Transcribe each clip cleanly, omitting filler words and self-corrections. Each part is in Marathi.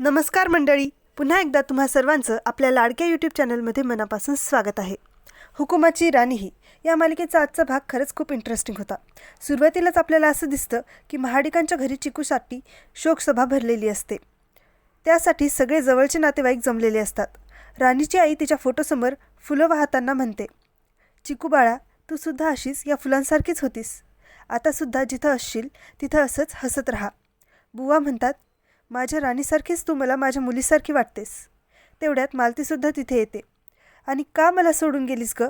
नमस्कार मंडळी, पुन्हा एकदा तुम्हा सर्वांचं आपल्या लाडक्या यूट्यूब चॅनलमध्ये मनापासून स्वागत आहे. हुकुमाची राणी ही या मालिकेचा आजचा भाग खरंच खूप इंटरेस्टिंग होता. सुरुवातीलाच आपल्याला असं दिसतं की महाडिकांच्या घरी चिकूसाठी शोकसभा भरलेली असते. त्यासाठी सगळे जवळचे नातेवाईक जमलेले असतात. राणीची आई तिच्या फोटोसमोर फुलं वाहताना म्हणते, चिकू बाळा, तू सुद्धा अशीच या फुलांसारखीच होतीस. आतासुद्धा जिथं असशील तिथं असंच हसत राहा. बुवा म्हणतात, माझ्या राणीसारखीच तू मला माझ्या मुलीसारखी वाटतेस. तेवढ्यात मालतीसुद्धा तिथे येते. आणि का मला सोडून गेलीस ग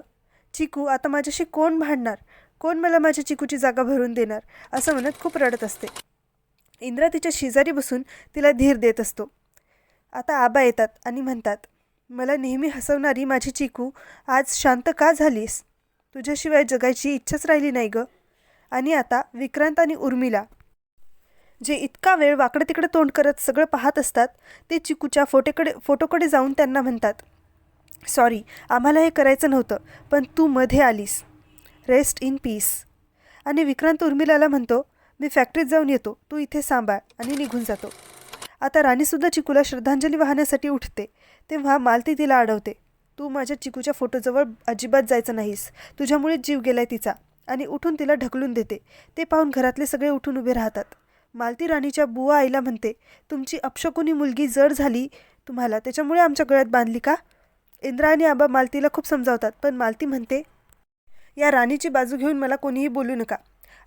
चिकू? आता माझ्याशी कोण भांडणार? कोण मला माझ्या चिकूची जागा भरून देणार? असं म्हणत खूप रडत असते. इंद्रा तिच्या शेजारी बसून तिला धीर देत असतो. आता आबा येतात आणि म्हणतात, मला नेहमी हसवणारी माझी चिकू, आज शांत का झालीस? तुझ्याशिवाय जगायची इच्छाच राहिली नाही ग. आणि आता विक्रांत आणि उर्मिला, जे इतका वेळ वाकडं तिकडं तोंड करत सगळं पाहत असतात, ते चिकूच्या फोटोकडे जाऊन त्यांना म्हणतात, सॉरी, आम्हाला हे करायचं नव्हतं, पण तू मध्ये आलीस. Rest in peace. आणि विक्रांत उर्मिलाला म्हणतो, मी फॅक्टरीत जाऊन येतो, तू इथे सांभाळ, आणि निघून जातो. आता राणीसुद्धा चिकूला श्रद्धांजली वाहण्यासाठी उठते. तेव्हा मालती तिला अडवते, तू माझ्या चिकूच्या फोटोजवळ अजिबात जायचं नाहीस, तुझ्यामुळे जीव गेलाय तिचा. आणि उठून तिला ढकलून देते. ते पाहून घरातले सगळे उठून उभे राहतात. मालती राणीच्या बुवा आईला म्हणते, तुमची अपशकुनी मुलगी जड झाली तुम्हाला, त्याच्यामुळे आमच्या गळ्यात बांधली का? इंद्रा आणि आबा मालतीला खूप समजावतात, पण मालती म्हणते, या राणीची बाजू घेऊन मला कोणीही बोलू नका.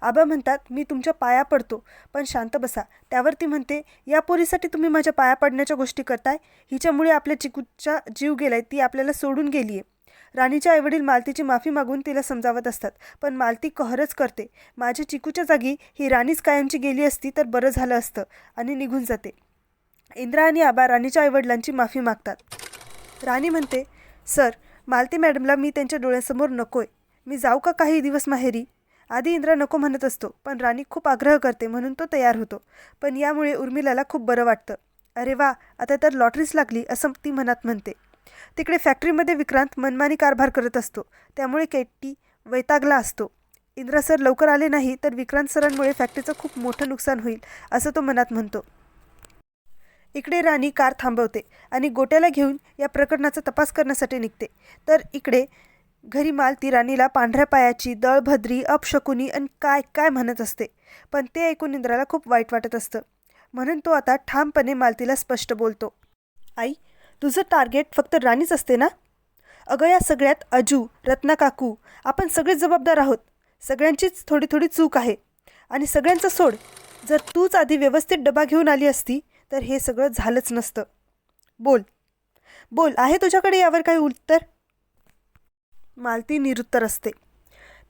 आबा म्हणतात, मी तुमच्या पाया पडतो, पण शांत बसा. त्यावर ती म्हणते, या पोरीसाठी तुम्ही माझ्या पाया पडण्याच्या गोष्टी करताय? हिच्यामुळे आपल्या चिकूचा जीव गेलाय, ती आपल्याला सोडून गेली आहे. राणीच्या आईवडील मालतीची माफी मागून तिला समजावत असतात, पण मालती कहरच करते, माझ्या चिकूच्या जागी ही राणीच कायमची गेली असती तर बरं झालं असतं, आणि निघून जाते. इंद्रा आणि आबा राणीच्या आईवडिलांची माफी मागतात. राणी म्हणते, सर, मालती मॅडमला मी त्यांच्या डोळ्यासमोर नकोय. मी जाऊ का काही दिवस माहेरी? आधी इंद्रा नको म्हणत असतो, पण राणी खूप आग्रह करते म्हणून तो तयार होतो. पण यामुळे उर्मिलाला खूप बरं वाटतं. अरे वा, आता तर लॉटरीच लागली असं ती मनात म्हणते. तिकडे फॅक्टरीमध्ये विक्रांत मनमानी कारभार करत असतो. त्यामुळे केटी वैतागला असतो. इंद्रा सर लवकर आले नाही तर विक्रांत सरांमुळे फॅक्टरीचं खूप मोठं नुकसान होईल असं तो मनात म्हणतो. इकडे राणी कार थांबवते आणि गोट्याला घेऊन या प्रकरणाचा तपास करण्यासाठी निघते. तर इकडे घरी मालती राणीला पांढऱ्या पायाची, दळभद्री, अपशकुनी आणि काय काय म्हणत असते. पण ते ऐकून इंद्राला खूप वाईट वाटत असतं. म्हणून तो आता ठामपणे मालतीला स्पष्ट बोलतो, आई, तुझं टार्गेट फक्त राणीच असते ना? अगं, या सगळ्यात अजू, रत्ना काकू, आपण सगळेच जबाबदार आहोत. सगळ्यांचीच थोडी थोडी चूक आहे. आणि सगळ्यांचं सोड, जर तूच आधी व्यवस्थित डबा घेऊन आली असती तर हे सगळं झालंच नसतं. बोल बोल, आहे तुझ्याकडे यावर काही उत्तर? मालती निरुत्तर असते.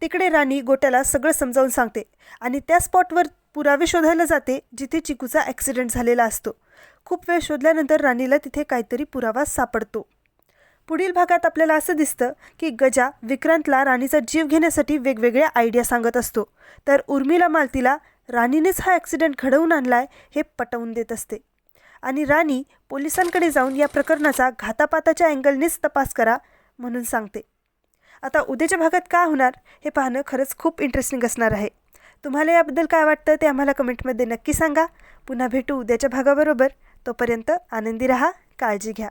तिकडे राणी गोट्याला सगळं समजावून सांगते आणि त्या स्पॉटवर पुरावे शोधायला जाते जिथे चिकूचा ॲक्सिडेंट झालेला असतो. खूप वेळ शोधल्यानंतर राणीला तिथे काहीतरी पुरावा सापडतो. पुढील भागात आपल्याला असं दिसतं की गजा विक्रांतला राणीचा जीव घेण्यासाठी वेगवेगळ्या आयडिया सांगत असतो, तर उर्मिला मालतीला राणीनेच हा ॲक्सिडेंट घडवून आणलाय हे पटवून देत असते. आणि राणी पोलिसांकडे जाऊन या प्रकरणाचा घातापाताच्या अँगलनेच तपास करा म्हणून सांगते. आता उद्याच्या भागात काय होणार हे पाहणं खरंच खूप इंटरेस्टिंग असणार आहे. तुम्हाला याबद्दल काय वाटतं ते आम्हाला कमेंटमध्ये नक्की सांगा. पुन्हा भेटू उद्याच्या भागाबरोबर. तोपर्यंत आनंदी राहा, काळजी घ्या.